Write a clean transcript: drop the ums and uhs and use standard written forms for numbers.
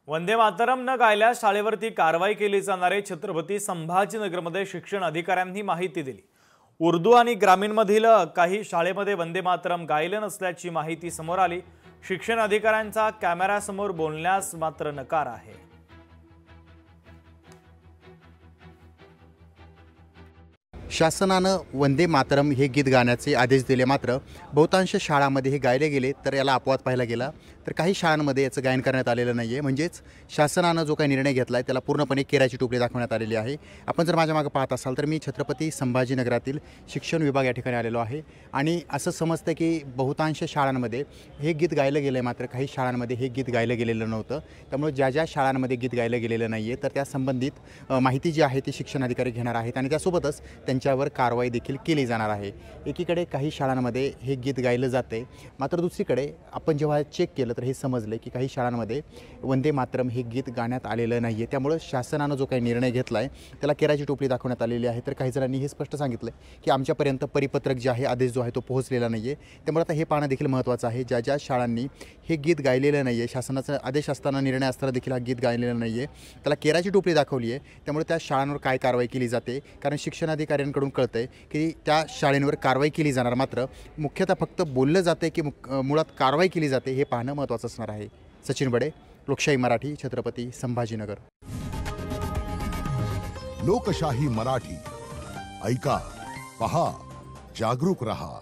वंदे मातरम न गायल्यास शाळेवरती कारवाई केली जाणार आहे। छत्रपती संभाजीनगरमध्ये शिक्षण अधिकाऱ्यांनी माहिती दिली। उर्दू आणि ग्रामीणमधील काही शाळेमध्ये वंदे मातरम गायले नसल्याची माहिती समोर आली। शिक्षण अधिकाऱ्यांचा कॅमेऱ्यासमोर बोलण्यास मात्र नकार आहे। शासनानं वंदे मातरम हे गीत गाण्याचे आदेश दिले, मात्र बहुतांश शाळांमध्ये हे गायले गेले तर याला अपवाद पाहायला गेला तर काही शाळांमध्ये याचं गायन करण्यात आलेलं नाही आहे। म्हणजेच शासनानं जो काही निर्णय घेतला आहे त्याला पूर्णपणे केराची टोपली दाखवण्यात आलेली आहे। आपण जर माझ्या मागे पाहत असाल तर मी छत्रपती संभाजीनगरातील शिक्षण विभाग या ठिकाणी आलेलो आहे आणि असं समजतं की बहुतांश शाळांमध्ये हे गीत गायलं गेलं आहे, मात्र काही शाळांमध्ये हे गीत गायलं गेलेलं नव्हतं। त्यामुळे ज्या शाळांमध्ये गीत गायलं गेलेलं नाही आहे तर त्या संबंधित माहिती जी आहे ती शिक्षण अधिकारी घेणार आहेत आणि त्यासोबतच त्यांच्यावर कारवाई देखील केली जाणार आहे। एकीकडे काही शाळांमध्ये हे गीत गायलं जाते, मात्र दुसरीकडे आपण जेव्हा चेक केलं तर हे समजले की काही शाळांमध्ये वंदे मातरम हे गीत गाण्यात आलेलं नाही आहे। त्यामुळे शासनानं जो काही निर्णय घेतला आहे त्याला केराची टोपली दाखवण्यात आलेली आहे। तर काही जणांनी हे स्पष्ट सांगितलं की आमच्यापर्यंत परिपत्रक जे आहे, आदेश जो आहे तो पोहोचलेला नाही आहे। त्यामुळे आता हे पाहणं देखील महत्त्वाचं आहे। ज्या शाळांनी हे गीत गायलेलं नाही आहे, शासनाचा आदेश असताना, निर्णय असताना देखील हा गीत गायलेलं नाही आहे, त्याला केराची टोपली दाखवली आहे। त्यामुळे त्या शाळांवर काय कारवाई केली जाते, कारण शिक्षण अधिकाऱ्यांकडून कळतंय की त्या शाळेंवर कारवाई केली जाणार, मात्र मुख्यतः फक्त बोललं जाते की मुळात कारवाई केली जाते हे पाहणं महत्त्वाचं असणार आहे। सचिन बडे, लोकशाही मराठी, छत्रपती संभाजीनगर। लोकशाही मराठी, ऐका, पहा, जागरूक रहा।